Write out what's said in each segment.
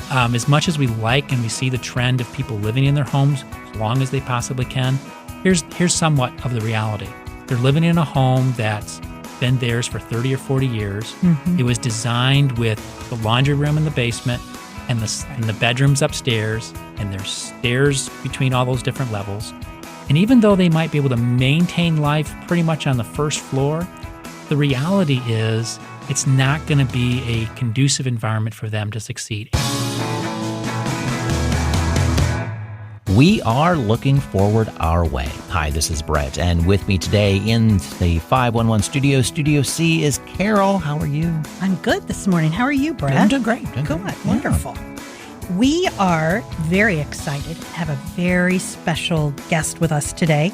as much as we like and we see the trend of people living in their homes as long as they possibly can, here's somewhat of the reality. They're living in a home that's been theirs for 30 or 40 years. Mm-hmm. It was designed with the laundry room in the basement and the bedrooms upstairs, and there's stairs between all those different levels. And even though they might be able to maintain life pretty much on the first floor, the reality is it's not going to be a conducive environment for them to succeed. We are looking forward our way. Hi, this is Brett, and with me today in the 511 studio, Studio C, is Carol. How are you? I'm good this morning. How are you, Brett? I'm doing great. Good. Wonderful. We are very excited to have a very special guest with us today.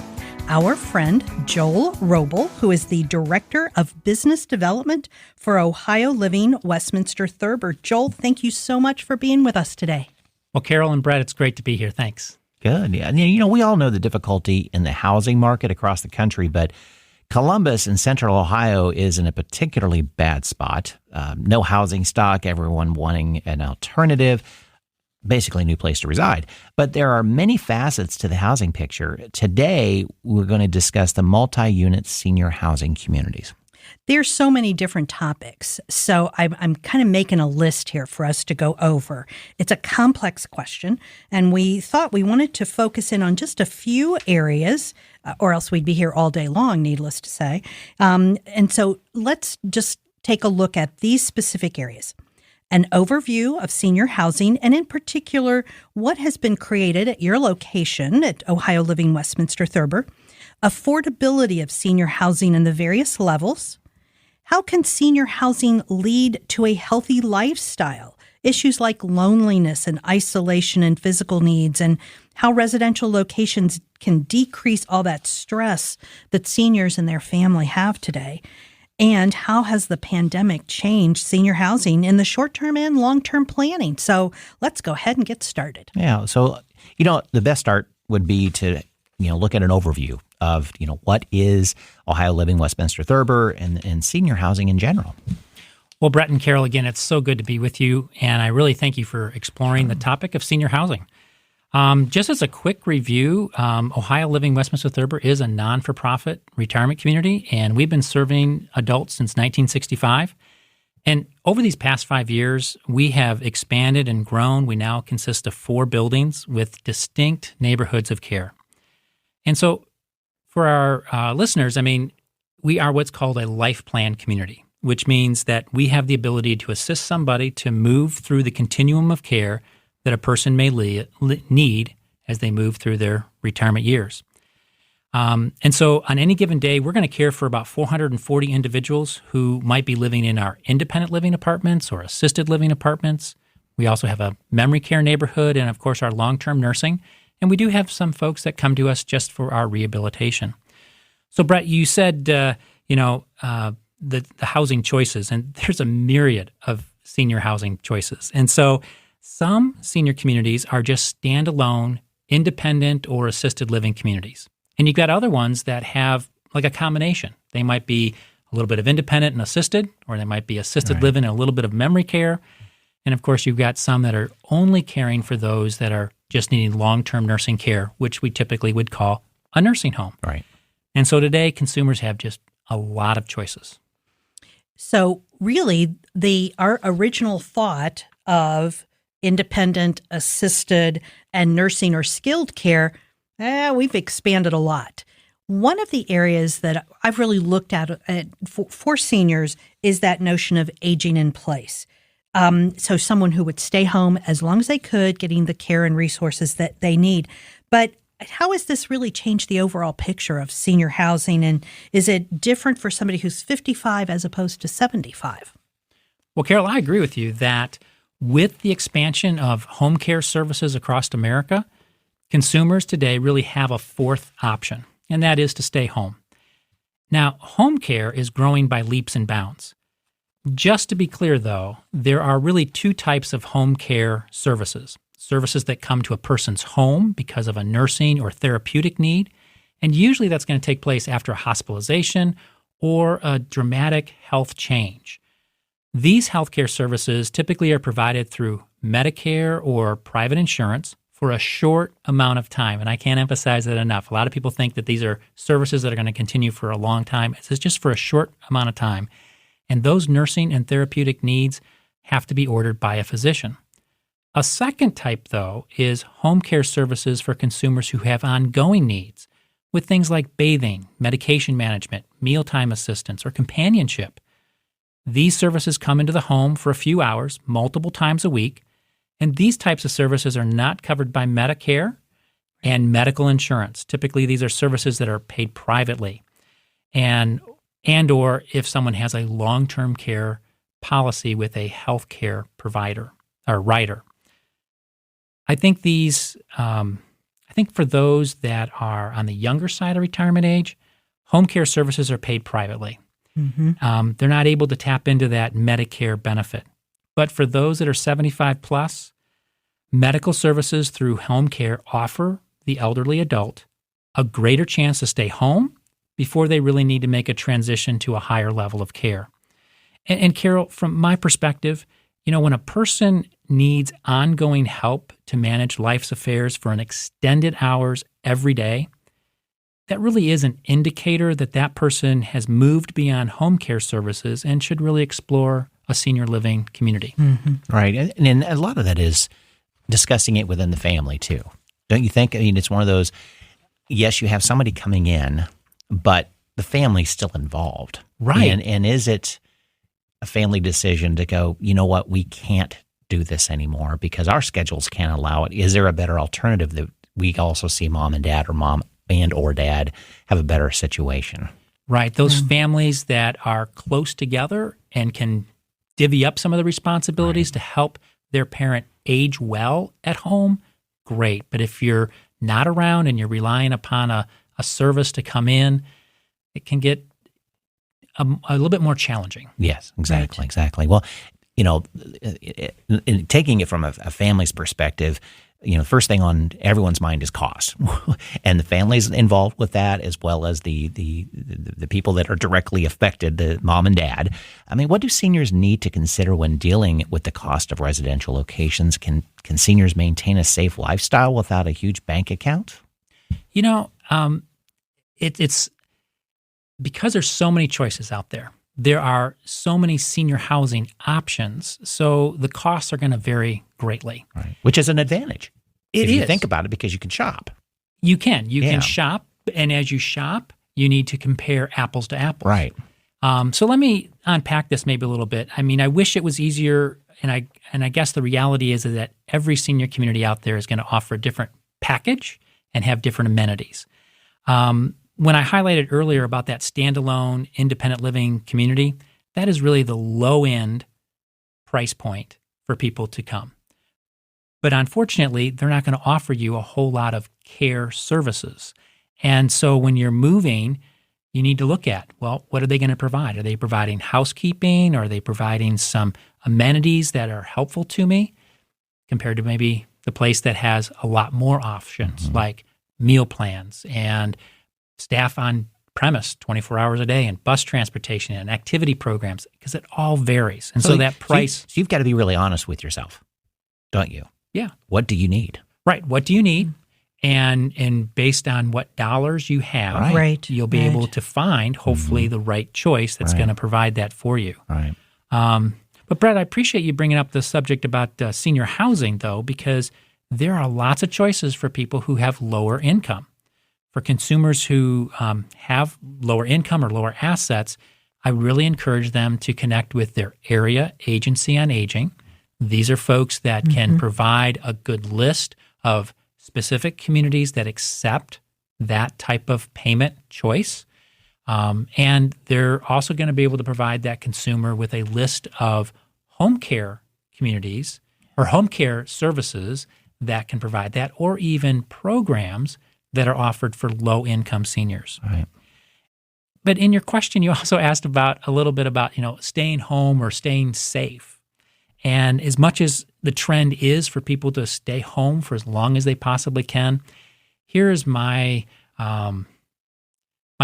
Our friend, Joel Wrobel, who is the Director of Business Development for Ohio Living Westminster-Thurber. Joel, thank you so much for being with us today. Well, Carol and Brett, it's great to be here. Thanks. Good. Yeah. We all know the difficulty in the housing market across the country, but Columbus and Central Ohio is in a particularly bad spot. No housing stock, everyone wanting an alternative, basically a new place to reside. But there are many facets to the housing picture. Today, we're going to discuss the multi-unit senior housing communities. There's so many different topics, so I'm kind of making a list here for us to go over. It's a complex question, and we thought we wanted to focus in on just a few areas, or else we'd be here all day long, needless to say. And so let's just take a look at these specific areas. An overview of senior housing, and in particular, what has been created at your location at Ohio Living Westminster-Thurber, affordability of senior housing in the various levels. How can senior housing lead to a healthy lifestyle? Issues like loneliness and isolation and physical needs, and how residential locations can decrease all that stress that seniors and their family have today. And how has the pandemic changed senior housing in the short-term and long-term planning? So let's go ahead and get started. Yeah. So, the best start would be to, look at an overview of, what is Ohio Living Westminster-Thurber and senior housing in general. Well, Brett and Carol, again, it's so good to be with you, and I really thank you for exploring the topic of senior housing. Just as a quick review, Ohio Living Westminster-Thurber is a non-for-profit retirement community, and we've been serving adults since 1965. And over these past 5 years, we have expanded and grown. We now consist of 4 buildings with distinct neighborhoods of care. And so for our listeners, we are what's called a life plan community, which means that we have the ability to assist somebody to move through the continuum of care that a person may need as they move through their retirement years. And so on any given day, we're going to care for about 440 individuals who might be living in our independent living apartments or assisted living apartments. We also have a memory care neighborhood and, of course, our long-term nursing. And we do have some folks that come to us just for our rehabilitation. So, Brett, you said, the housing choices, and there's a myriad of senior housing choices. And so some senior communities are just standalone, independent, or assisted living communities. And you've got other ones that have like a combination. They might be a little bit of independent and assisted, or they might be assisted living and a little bit of memory care. And, of course, you've got some that are only caring for those that are just needing long-term nursing care, which we typically would call a nursing home. Right. And so today, consumers have just a lot of choices. So really, our original thought of independent, assisted, and nursing or skilled care, we've expanded a lot. One of the areas that I've really looked at for seniors is that notion of aging in place. So someone who would stay home as long as they could, getting the care and resources that they need. But how has this really changed the overall picture of senior housing? And is it different for somebody who's 55 as opposed to 75? Well, Carol, I agree with you that with the expansion of home care services across America, consumers today really have a fourth option, and that is to stay home. Now, home care is growing by leaps and bounds. Just to be clear, though, there are really 2 types of home care services. Services that come to a person's home because of a nursing or therapeutic need, and usually that's going to take place after a hospitalization or a dramatic health change. These healthcare services typically are provided through Medicare or private insurance for a short amount of time. And I can't emphasize that enough. A lot of people think that these are services that are going to continue for a long time. It's just for a short amount of time. And those nursing and therapeutic needs have to be ordered by a physician. A second type, though, is home care services for consumers who have ongoing needs with things like bathing, medication management, mealtime assistance, or companionship. These services come into the home for a few hours, multiple times a week, and these types of services are not covered by Medicare and medical insurance. Typically, these are services that are paid privately, and or if someone has a long-term care policy with a health care provider or writer. I think for those that are on the younger side of retirement age, home care services are paid privately. They're not able to tap into that Medicare benefit. But for those that are 75 plus, medical services through home care offer the elderly adult a greater chance to stay home before they really need to make a transition to a higher level of care. And Carol, from my perspective, when a person needs ongoing help to manage life's affairs for an extended hours every day, that really is an indicator that that person has moved beyond home care services and should really explore a senior living community. Right. And a lot of that is discussing it within the family too. Don't you think? I mean, it's one of those, yes, you have somebody coming in, but the family's still involved. Right. And is it a family decision to go, you know what, we can't do this anymore because our schedules can't allow it? Is there a better alternative that we also see mom and dad or dad have a better situation? Right. Those families that are close together and can divvy up some of the responsibilities to help their parent age well at home, great. But if you're not around and you're relying upon a service to come in, it can get a little bit more challenging. Yes, exactly. Well, taking it from a family's perspective, first thing on everyone's mind is cost, and the families involved with that, as well as the people that are directly affected, the mom and dad. I mean, what do seniors need to consider when dealing with the cost of residential locations? Can seniors maintain a safe lifestyle without a huge bank account? It's because there's so many choices out there. There are so many senior housing options, so the costs are going to vary greatly. Right. Which is an advantage. If you think about it, because you can shop. You can shop, and as you shop, you need to compare apples to apples. Right. So let me unpack this maybe a little bit. I mean, I wish it was easier, and I guess the reality is that every senior community out there is going to offer a different package and have different amenities. When I highlighted earlier about that standalone independent living community, that is really the low-end price point for people to come. But unfortunately, they're not going to offer you a whole lot of care services. And so when you're moving, you need to look at, well, what are they going to provide? Are they providing housekeeping? Are they providing some amenities that are helpful to me compared to maybe the place that has a lot more options like meal plans and staff on premise 24 hours a day and bus transportation and activity programs, because it all varies. And so that price... So you've got to be really honest with yourself, don't you? Yeah. What do you need? Right. What do you need? And based on what dollars you have, you'll be able to find, hopefully, the right choice that's going to provide that for you. Right. But Brett, I appreciate you bringing up the subject about senior housing, though, because there are lots of choices for people who have lower income. For consumers who have lower income or lower assets, I really encourage them to connect with their area agency on aging. These are folks that can provide a good list of specific communities that accept that type of payment choice. And they're also going to be able to provide that consumer with a list of home care communities or home care services that can provide that, or even programs that are offered for low-income seniors. Right. But in your question, you also asked about a little bit about, staying home or staying safe. And as much as the trend is for people to stay home for as long as they possibly can, here's my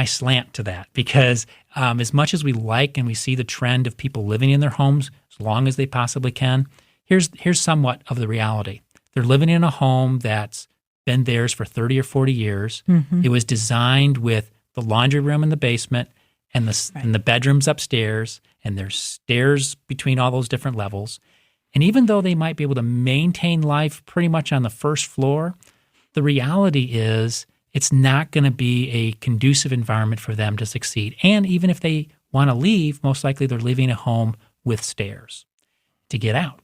slant to that. Because as much as we like and we see the trend of people living in their homes as long as they possibly can, here's somewhat of the reality. They're living in a home that's been theirs for 30 or 40 years. Mm-hmm. It was designed with the laundry room in the basement and the bedrooms upstairs, and there's stairs between all those different levels. And even though they might be able to maintain life pretty much on the first floor, the reality is it's not going to be a conducive environment for them to succeed. And even if they want to leave, most likely they're leaving a home with stairs to get out.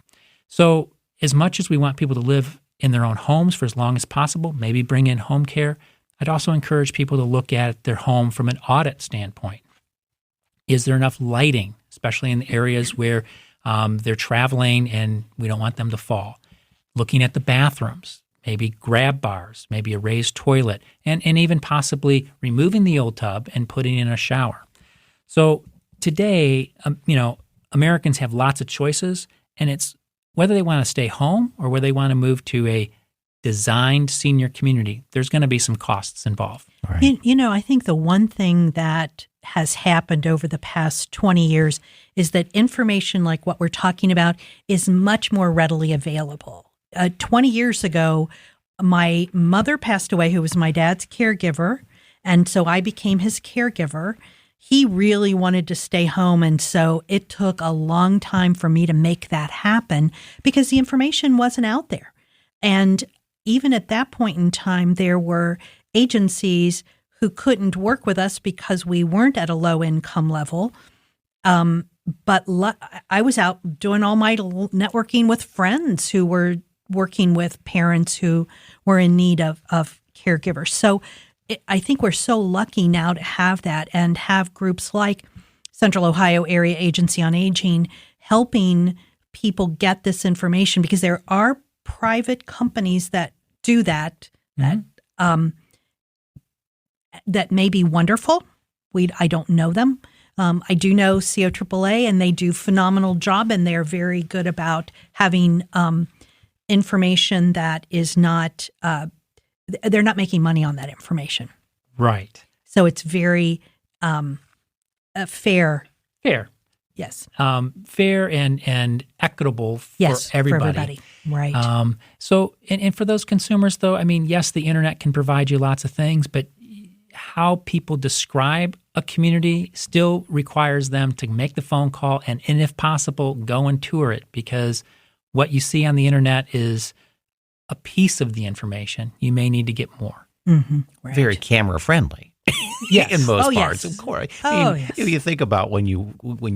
So as much as we want people to live in their own homes for as long as possible, maybe bring in home care, I'd also encourage people to look at their home from an audit standpoint. Is there enough lighting, especially in the areas where they're traveling and we don't want them to fall? Looking at the bathrooms, maybe grab bars, maybe a raised toilet, and even possibly removing the old tub and putting in a shower. So today, Americans have lots of choices, and it's whether they want to stay home or whether they want to move to a designed senior community, there's going to be some costs involved. Right. I think the one thing that has happened over the past 20 years is that information like what we're talking about is much more readily available. 20 years ago, my mother passed away, who was my dad's caregiver, and so I became his caregiver. He really wanted to stay home, and so it took a long time for me to make that happen because the information wasn't out there. And even at that point in time, there were agencies who couldn't work with us because we weren't at a low income level. But I was out doing all my networking with friends who were working with parents who were in need of caregivers. So I think we're so lucky now to have that and have groups like Central Ohio Area Agency on Aging helping people get this information, because there are private companies that do that, that may be wonderful. I don't know them. I do know COAAA, and they do a phenomenal job, and they're very good about having information that is not, they're not making money on that information. Right. So it's very fair. Fair. Yes. Fair and equitable for everybody. Right. So, and for those consumers, though, I mean, yes, the internet can provide you lots of things, but how people describe a community still requires them to make the phone call and if possible, go and tour it, because what you see on the internet is a piece of the information. You may need to get more. Mm-hmm. Right. Very camera friendly. Yes. In most Oh, parts, yes. of course. Yes. If you think about when you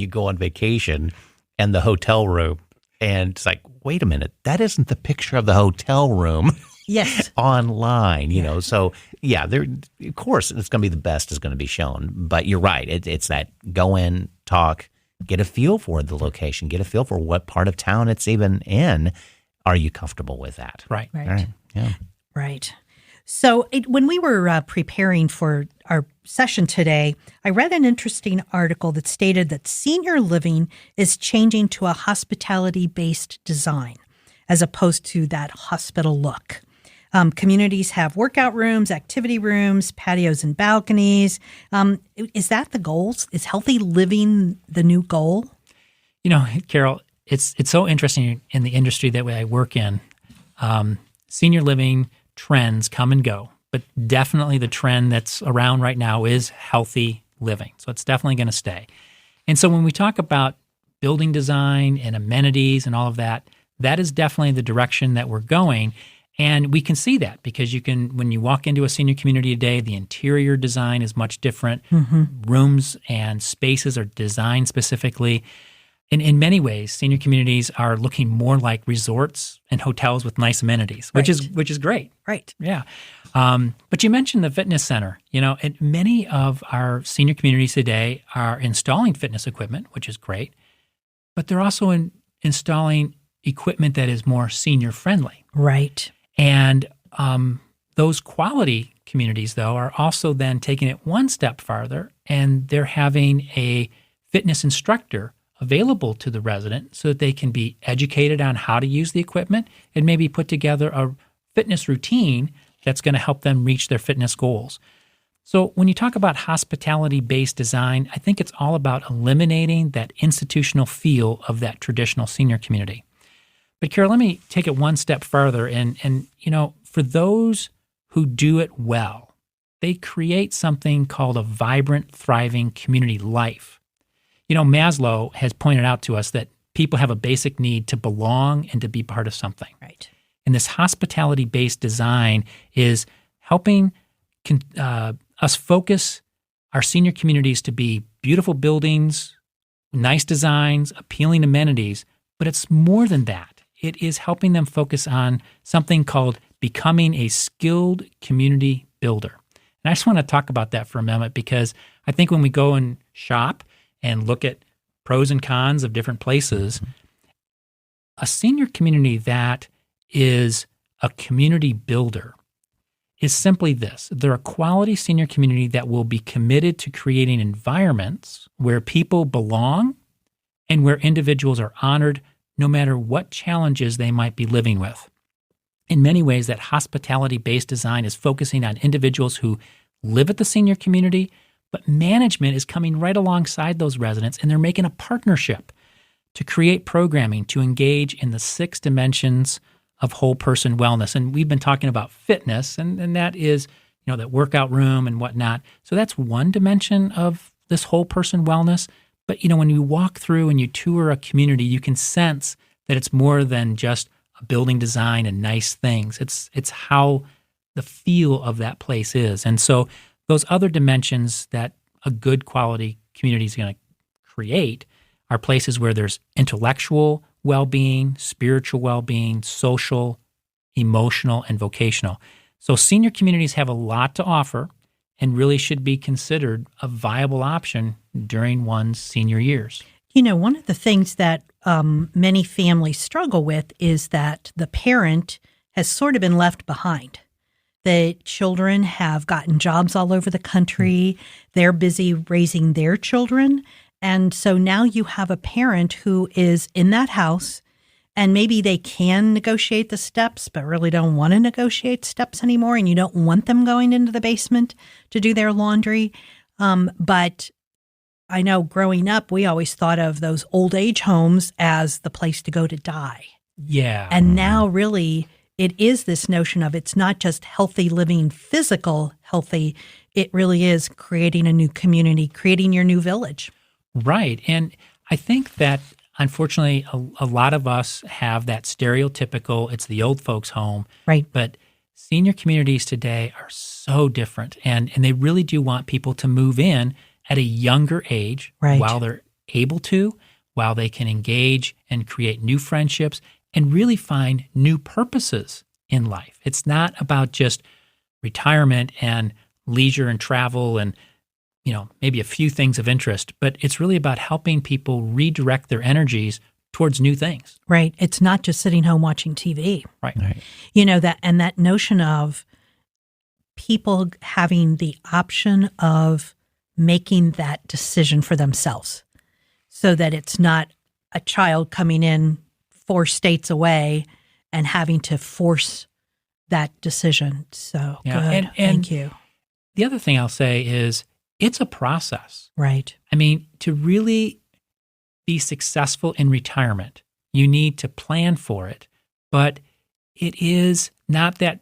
go on vacation and the hotel room, and it's like, wait a minute, that isn't the picture of the hotel room. Yes. Online, So yeah, of course it's going to be the best is going to be shown. But you're right. It's that go in, talk, get a feel for the location, get a feel for what part of town it's even in. Are you comfortable with that? Right. Right. All right. Yeah. Right. So when we were preparing for our session today, I read an interesting article that stated that senior living is changing to a hospitality-based design as opposed to that hospital look. Communities have workout rooms, activity rooms, patios and balconies. Is that the goal? Is healthy living the new goal? Carol, it's so interesting in the industry that I work in. Senior living trends come and go, but definitely the trend that's around right now is healthy living. So it's definitely going to stay. And so when we talk about building design and amenities and all of that, that is definitely the direction that we're going. And we can see that because when you walk into a senior community today, the interior design is much different. Mm-hmm. Rooms and spaces are designed specifically. In many ways, senior communities are looking more like resorts and hotels with nice amenities, which is great. Right. Yeah. But you mentioned the fitness center. And many of our senior communities today are installing fitness equipment, which is great, but they're also installing equipment that is more senior friendly. Right. And those quality communities, though, are also then taking it one step farther, and they're having a fitness instructor available to the resident so that they can be educated on how to use the equipment and maybe put together a fitness routine that's going to help them reach their fitness goals. So when you talk about hospitality-based design, I think it's all about eliminating that institutional feel of that traditional senior community. But Carol, let me take it one step further. And for those who do it well, they create something called a vibrant, thriving community life. Maslow has pointed out to us that people have a basic need to belong and to be part of something. Right. And this hospitality-based design is helping us focus our senior communities to be beautiful buildings, nice designs, appealing amenities, but it's more than that. It is helping them focus on something called becoming a skilled community builder. And I just want to talk about that for a moment, because I think when we go and shop and look at pros and cons of different places, a senior community that is a community builder is simply this. They're a quality senior community that will be committed to creating environments where people belong and where individuals are honored no matter what challenges they might be living with. In many ways, that hospitality-based design is focusing on individuals who live at the senior community, but management is coming right alongside those residents, and they're making a partnership to create programming to engage in the 6 dimensions of whole person wellness. And we've been talking about fitness, and that is, that workout room and whatnot. So that's one dimension of this whole person wellness. But, when you walk through and you tour a community, you can sense that it's more than just a building design and nice things. It's how the feel of that place is. And so those other dimensions that a good quality community is going to create are places where there's intellectual well-being, spiritual well-being, social, emotional, and vocational. So senior communities have a lot to offer and really should be considered a viable option during one's senior years. One of the things that many families struggle with is that the parent has sort of been left behind. The children have gotten jobs all over the country. They're busy raising their children. And so now you have a parent who is in that house, and maybe they can negotiate the steps, but really don't want to negotiate steps anymore. And you don't want them going into the basement to do their laundry. But I know growing up, we always thought of those old age homes as the place to go to die. Yeah. And now really it is this notion of it's not just healthy living, physical healthy. It really is creating a new community, creating your new village. Right. And I think that unfortunately a lot of us have that stereotypical, it's the old folks' home. Right. But senior communities today are so different. And they really do want people to move in at a younger age, right, while they're able to, while they can engage and create new friendships and really find new purposes in life. It's not about just retirement and leisure and travel and, maybe a few things of interest, but it's really about helping people redirect their energies towards new things. Right. It's not just sitting home watching TV. Right. That notion of people having the option of making that decision for themselves, so that it's not a child coming in 4 states away and having to force that decision. So good. And thank you. The other thing I'll say is it's a process. Right. I mean, to really be successful in retirement, you need to plan for it. But it is not that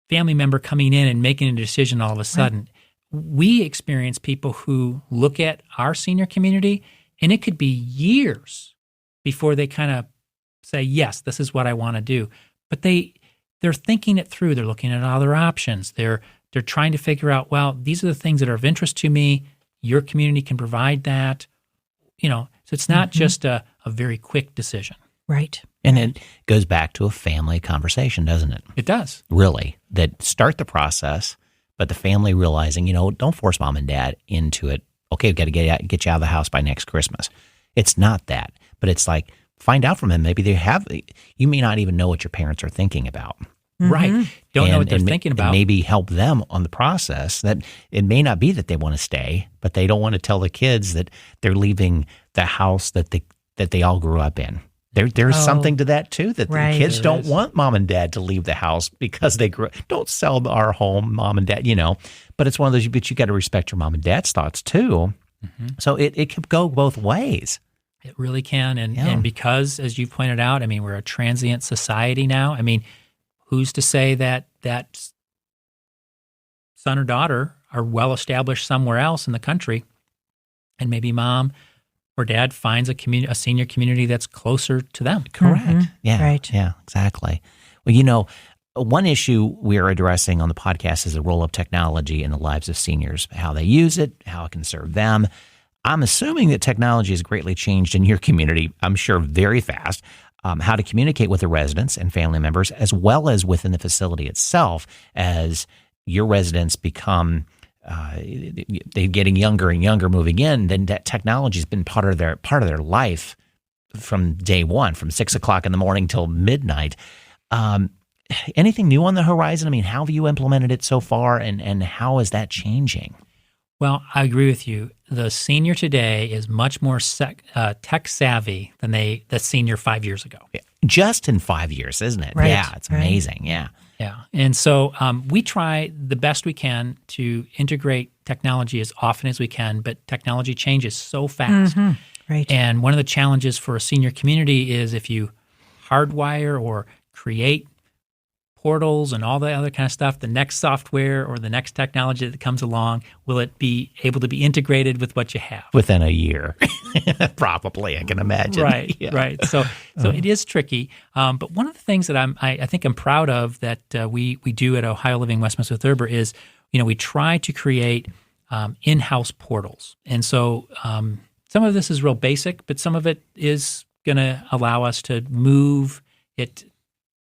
family member coming in and making a decision all of a sudden. Right. We experience people who look at our senior community, and it could be years before they kind of say, yes, this is what I want to do. But they're thinking it through. They're looking at other options. They're trying to figure out, well, these are the things that are of interest to me. Your community can provide that. So it's not just a very quick decision. Right. And it goes back to a family conversation, doesn't it? It does. Really. That start the process, but the family realizing, don't force mom and dad into it. Okay, we've got to get you out of the house by next Christmas. It's not that. But it's like, find out from them. Maybe you may not even know what your parents are thinking about. Mm-hmm. Right. Don't know what they're thinking about. And maybe help them on the process. That it may not be that they want to stay, but they don't want to tell the kids that they're leaving the house that they all grew up in. There's something to that too, that right. the kids don't want mom and dad to leave the house because they don't sell our home, mom and dad, But it's one of those, but you got to respect your mom and dad's thoughts too. Mm-hmm. So it could go both ways. It really can. And because, as you pointed out, I mean, we're a transient society now. I mean, who's to say that son or daughter are well established somewhere else in the country, and maybe mom or dad finds a senior community that's closer to them? Correct. Mm-hmm. Yeah. Right. Yeah, exactly. Well, one issue we're addressing on the podcast is the role of technology in the lives of seniors, how they use it, how it can serve them. I'm assuming that technology has greatly changed in your community, I'm sure very fast, how to communicate with the residents and family members, as well as within the facility itself, as your residents become they're getting younger and younger moving in. Then that technology has been part of their life from day one, from 6 o'clock in the morning till midnight. Anything new on the horizon? I mean, how have you implemented it so far, and how is that changing? Well, I agree with you. The senior today is much more tech savvy than the senior 5 years ago. Just in 5 years, isn't it? Right, Yeah, it's amazing. Yeah. Yeah. And so we try the best we can to integrate technology as often as we can, but technology changes so fast. Mm-hmm. Right. And one of the challenges for a senior community is if you hardwire or create portals and all the other kind of stuff, the next software or the next technology that comes along, will it be able to be integrated with what you have? Within a year, probably, I can imagine. Right, Yeah. right. So it is tricky. But one of the things that I think I'm proud of that we do at Ohio Living Westminster-Thurber is, we try to create in-house portals. And so some of this is real basic, but some of it is going to allow us to move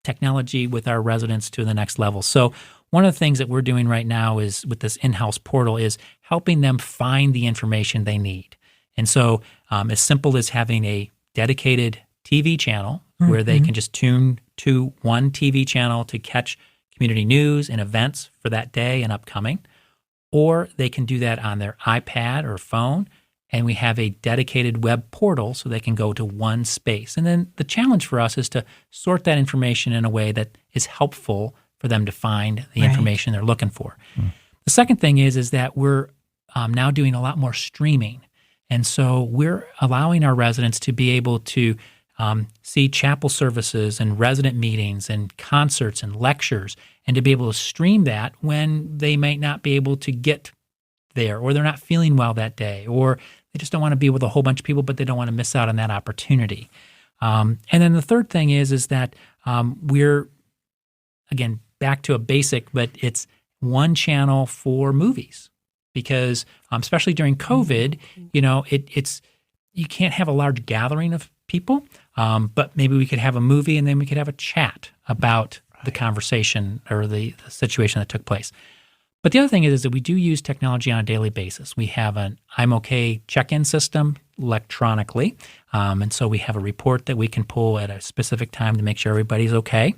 technology with our residents to the next level. So one of the things that we're doing right now is with this in-house portal is helping them find the information they need. And so as simple as having a dedicated TV channel where they can just tune to one TV channel to catch community news and events for that day and upcoming, or they can do that on their iPad or phone. And we have a dedicated web portal so they can go to one space. And then the challenge for us is to sort that information in a way that is helpful for them to find the information they're looking for. The second thing is that we're now doing a lot more streaming. And so we're allowing our residents to be able to see chapel services and resident meetings and concerts and lectures, and to be able to stream that when they might not be able to get there, or they're not feeling well that day, or they just don't want to be with a whole bunch of people, but they don't want to miss out on that opportunity. And then the third thing is that we're, again, back to a basic, but it's one channel for movies, because especially during COVID, it's you can't have a large gathering of people, but maybe we could have a movie and then we could have a chat about the conversation or the situation that took place. But the other thing is that we do use technology on a daily basis. We have an I'm okay check-in system electronically. And so we have a report that we can pull at a specific time to make sure everybody's okay.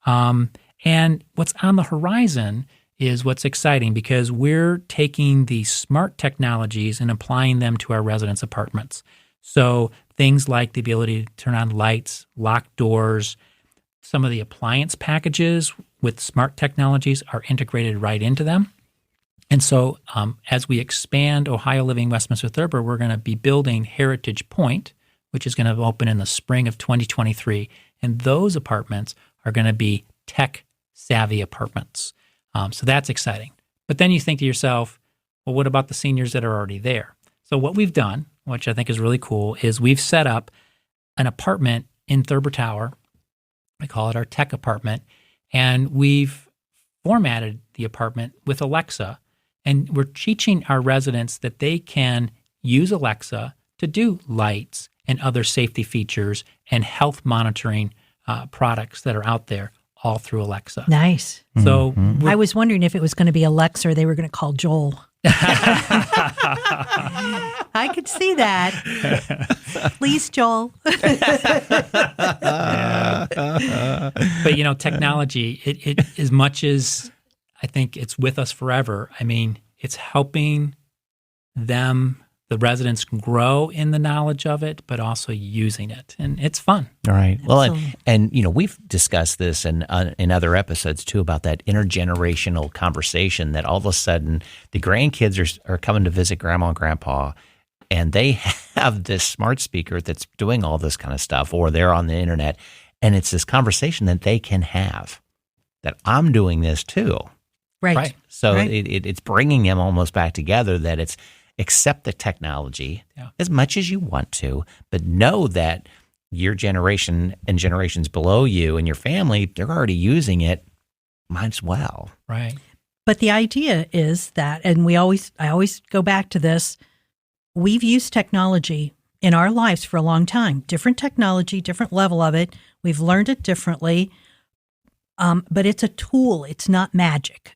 And what's on the horizon is what's exciting, because we're taking these smart technologies and applying them to our residents' apartments. So things like the ability to turn on lights, lock doors, some of the appliance packages with smart technologies are integrated right into them. And so as we expand Ohio Living Westminster-Thurber, we're going to be building Heritage Point, which is going to open in the spring of 2023. And those apartments are going to be tech-savvy apartments. So that's exciting. But then you think to yourself, well, what about the seniors that are already there? So what we've done, which I think is really cool, is we've set up an apartment in Thurber Tower. We call it our tech apartment. And we've formatted the apartment with Alexa. And we're teaching our residents that they can use Alexa to do lights and other safety features and health monitoring products that are out there, all through Alexa. Nice. So I was wondering if it was going to be Alexa or they were going to call Joel. I could see that. Please, Joel. But, technology, it as much as I think it's with us forever, I mean, it's helping them, the residents, grow in the knowledge of it, but also using it. And it's fun. All right. Well, Absolutely. and we've discussed this in other episodes too, about that intergenerational conversation that all of a sudden the grandkids are coming to visit grandma and grandpa, and they have this smart speaker that's doing all this kind of stuff, or they're on the internet, and it's this conversation that they can have that I'm doing this too. Right. So Right. It's bringing them almost back together, that it's accept the technology as much as you want to, but know that your generation and generations below you and your family, they're already using it. Might as well. Right. But the idea is that, and I always go back to this, we've used technology in our lives for a long time. Different technology, different level of it. We've learned it differently, but it's a tool. It's not magic.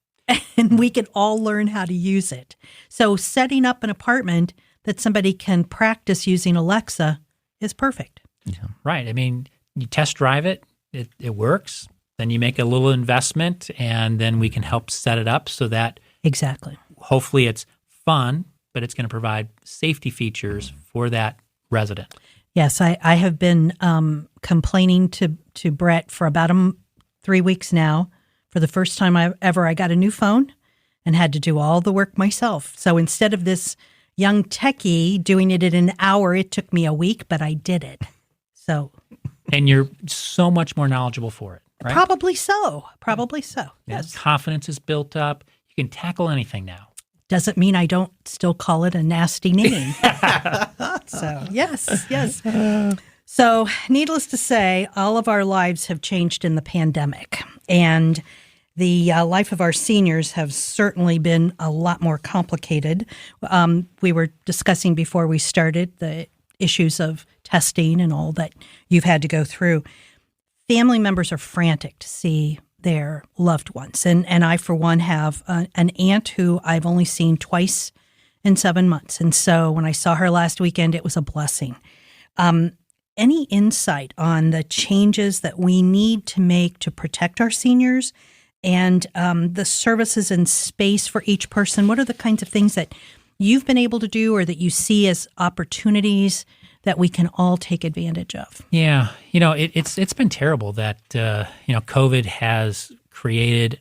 And we can all learn how to use it. So setting up an apartment that somebody can practice using Alexa is perfect. Yeah. Right. I mean, you test drive it, it works. Then you make a little investment, and then we can help set it up so that Exactly. hopefully it's fun, but it's going to provide safety features for that resident. Yes, I have been complaining to Brett for about 3 weeks now. For the first time I got a new phone and had to do all the work myself. So instead of this young techie doing it in an hour, it took me a week, but I did it. So, And you're so much more knowledgeable for it, right? Probably so. Yes. Confidence is built up. You can tackle anything now. Doesn't mean I don't still call it a nasty name. So, yes. So, needless to say, all of our lives have changed in the pandemic, and the life of our seniors have certainly been a lot more complicated. We were discussing before we started the issues of testing and all that you've had to go through. Family members are frantic to see their loved ones. And I, for one, have an aunt who I've only seen twice in 7 months. And so when I saw her last weekend, it was a blessing. Any insight on the changes that we need to make to protect our seniors and the services and space for each person? What are the kinds of things that you've been able to do or that you see as opportunities that we can all take advantage of? Yeah, it's been terrible that COVID has created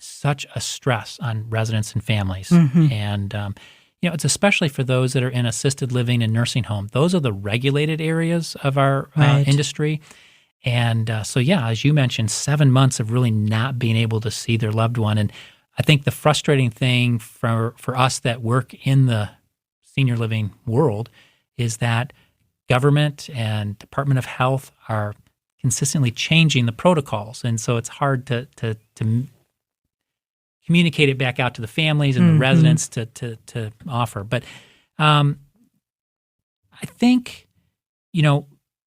such a stress on residents and families, and it's especially for those that are in assisted living and nursing home. Those are the regulated areas of our industry, and as you mentioned, 7 months of really not being able to see their loved one. And I think the frustrating thing for us that work in the senior living world is that government and Department of Health are consistently changing the protocols. And so it's hard to communicate it back out to the families and the residents to offer. But I think,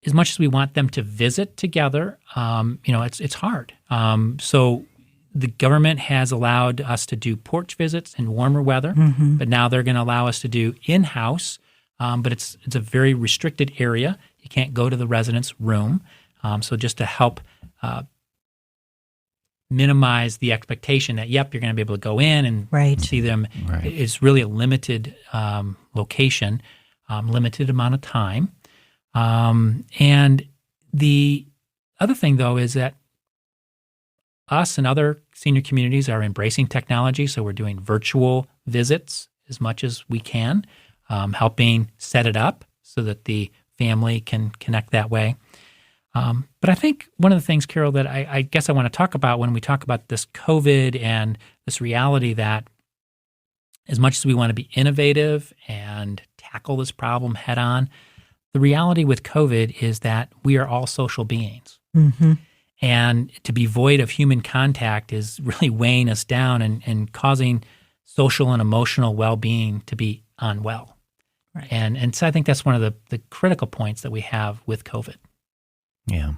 as much as we want them to visit together, it's hard. So the government has allowed us to do porch visits in warmer weather, but now they're going to allow us to do in-house. But it's a very restricted area. You can't go to the resident's room. So just to help minimize the expectation that, you're going to be able to go in and see them. Right. It's really a limited location, limited amount of time. And the other thing, though, is that us and other senior communities are embracing technology. So we're doing virtual visits as much as we can. Helping set it up so that the family can connect that way. But I think one of the things, Carol, that I guess I want to talk about when we talk about this COVID and this reality that as much as we want to be innovative and tackle this problem head on, the reality with COVID is that we are all social beings. And to be void of human contact is really weighing us down and causing social and emotional well-being to be unwell. Right. And so I think that's one of the critical points that we have with COVID. Yeah.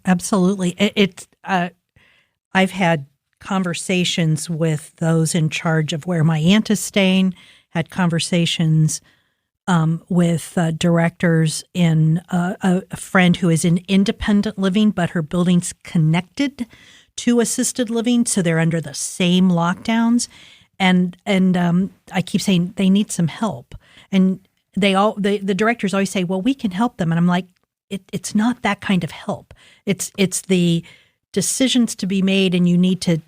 Absolutely. I've had conversations with those in charge of where my aunt is staying, had conversations with directors in a friend who is in independent living, but her building's connected to assisted living, so they're under the same lockdowns. And I keep saying they need some help. And the directors always say, well, we can help them. And I'm like, it's not that kind of help. It's the decisions to be made, and you need to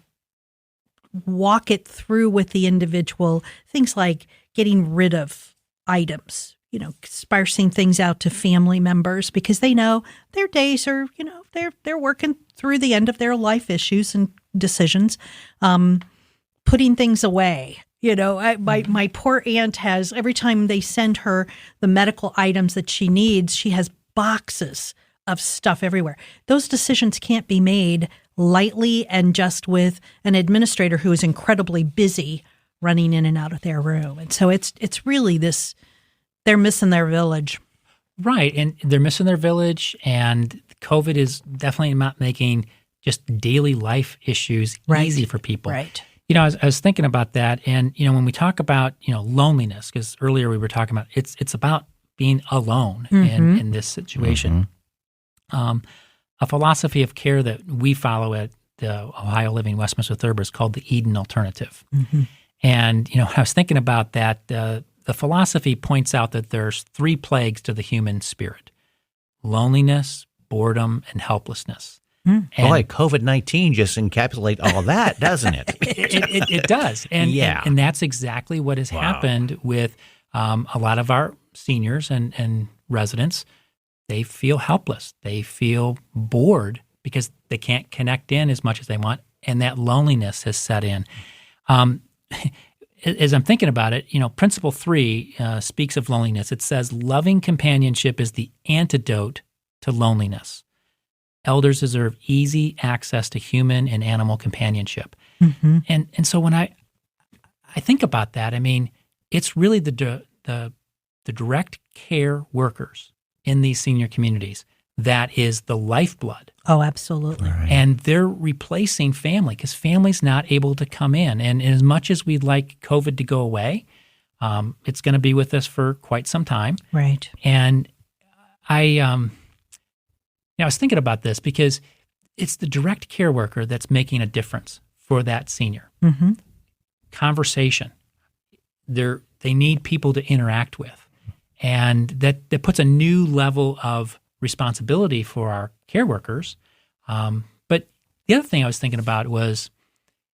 walk it through with the individual. Things like getting rid of items, sparsing things out to family members because they know their days are, they're working through the end of their life issues and decisions, putting things away. My poor aunt has, every time they send her the medical items that she needs, she has boxes of stuff everywhere. Those decisions can't be made lightly and just with an administrator who is incredibly busy running in and out of their room. And so it's really this, they're missing their village. Right. And they're missing their village, and COVID is definitely not making just daily life issues easy for people. Right. I was thinking about that, and when we talk about loneliness, because earlier we were talking about it's about being alone in this situation. A philosophy of care that we follow at the Ohio Living Westminster-Thurber is called the Eden Alternative. And I was thinking about that. The philosophy points out that there's 3 plagues to the human spirit: loneliness, boredom, and helplessness. Boy, COVID-19 just encapsulates all of that, doesn't it? It does. And that's exactly what has happened with a lot of our seniors and residents. They feel helpless. They feel bored because they can't connect in as much as they want, and that loneliness has set in. As I'm thinking about it, Principle 3 speaks of loneliness. It says, loving companionship is the antidote to loneliness. Elders deserve easy access to human and animal companionship. And so when I think about that, it's really the direct care workers in these senior communities that is the lifeblood. Oh, absolutely. Right. And they're replacing family because family's not able to come in. And as much as we'd like COVID to go away, it's going to be with us for quite some time. Right. And I was thinking about this because it's the direct care worker that's making a difference for that senior. Conversation. They need people to interact with. And that puts a new level of responsibility for our care workers. But the other thing I was thinking about was,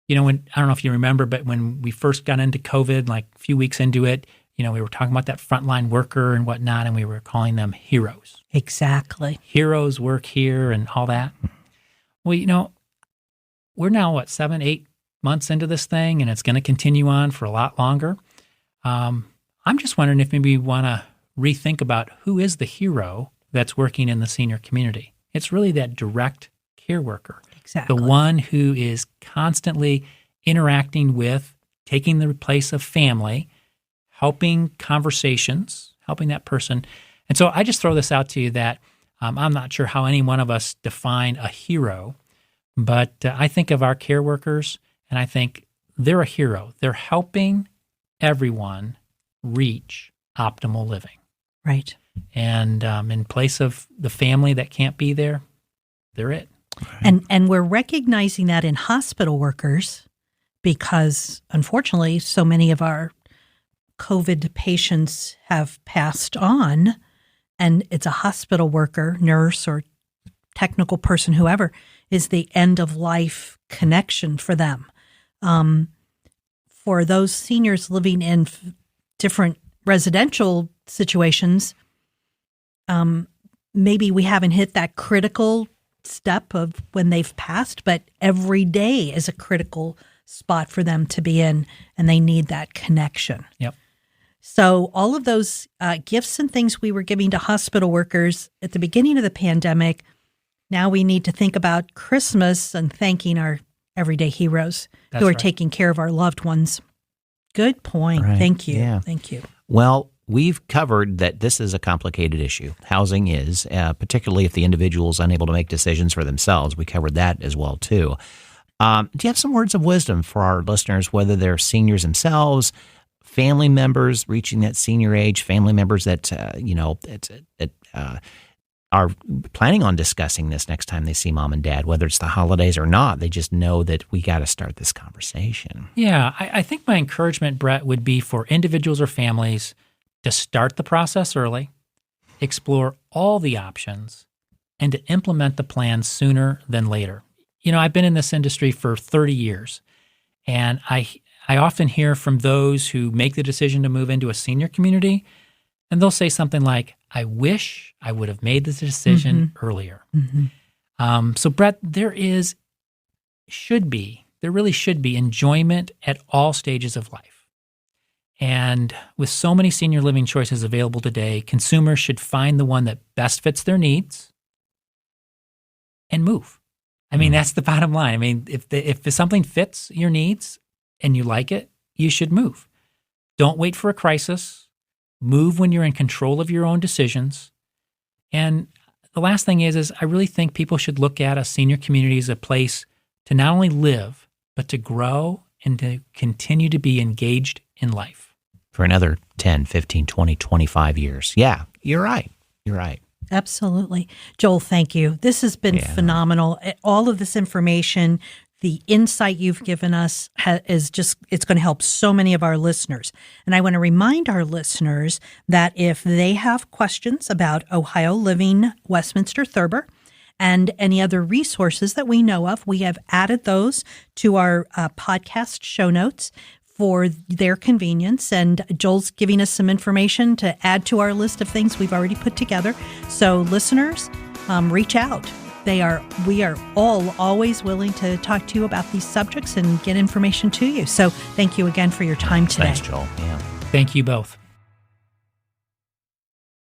when I don't know if you remember, but when we first got into COVID, like a few weeks into it, we were talking about that frontline worker and whatnot, and we were calling them heroes. Exactly. Heroes work here and all that. Well, we're now, 7, 8 months into this thing, and it's going to continue on for a lot longer. I'm just wondering if maybe we want to rethink about who is the hero that's working in the senior community. It's really that direct care worker. Exactly. The one who is constantly interacting with, taking the place of family, helping conversations, helping that person. And so I just throw this out to you that I'm not sure how any one of us define a hero, but I think of our care workers, and I think they're a hero. They're helping everyone reach optimal living. Right. And in place of the family that can't be there, they're it. Right. And we're recognizing that in hospital workers because, unfortunately, so many of our COVID patients have passed on, and it's a hospital worker, nurse, or technical person, whoever, is the end-of-life connection for them. For those seniors living in different residential situations, maybe we haven't hit that critical step of when they've passed, but every day is a critical spot for them to be in, and they need that connection. Yep. So all of those gifts and things we were giving to hospital workers at the beginning of the pandemic, now we need to think about Christmas and thanking our everyday heroes who are taking care of our loved ones. Good point. Right. Thank you. Yeah. Thank you. Well, we've covered that this is a complicated issue. Housing is, particularly if the individual is unable to make decisions for themselves. We covered that as well, too. Do you have some words of wisdom for our listeners, whether they're seniors themselves, family members reaching that senior age, family members that, are planning on discussing this next time they see mom and dad, whether it's the holidays or not? They just know that we got to start this conversation. Yeah, I think my encouragement, Brett, would be for individuals or families to start the process early, explore all the options, and to implement the plan sooner than later. I've been in this industry for 30 years, and I often hear from those who make the decision to move into a senior community And they'll say something like, I wish I would have made this decision earlier. So Brett, there really should be enjoyment at all stages of life. And with so many senior living choices available today, consumers should find the one that best fits their needs and move. I mean, that's the bottom line. I mean, if something fits your needs and you like it, you should move. Don't wait for a crisis. Move when you're in control of your own decisions. And the last thing is I really think people should look at a senior community as a place to not only live, but to grow and to continue to be engaged in life. For another 10, 15, 20, 25 years. Yeah, you're right. You're right. Absolutely. Joel, thank you. This has been phenomenal. All of this information, the insight you've given us it's going to help so many of our listeners. And I want to remind our listeners that if they have questions about Ohio Living Westminster-Thurber and any other resources that we know of, we have added those to our podcast show notes for their convenience. And Joel's giving us some information to add to our list of things we've already put together. So listeners, reach out. We are all always willing to talk to you about these subjects and get information to you. So thank you again for your time today. Thanks, Joel. Yeah. Thank you both.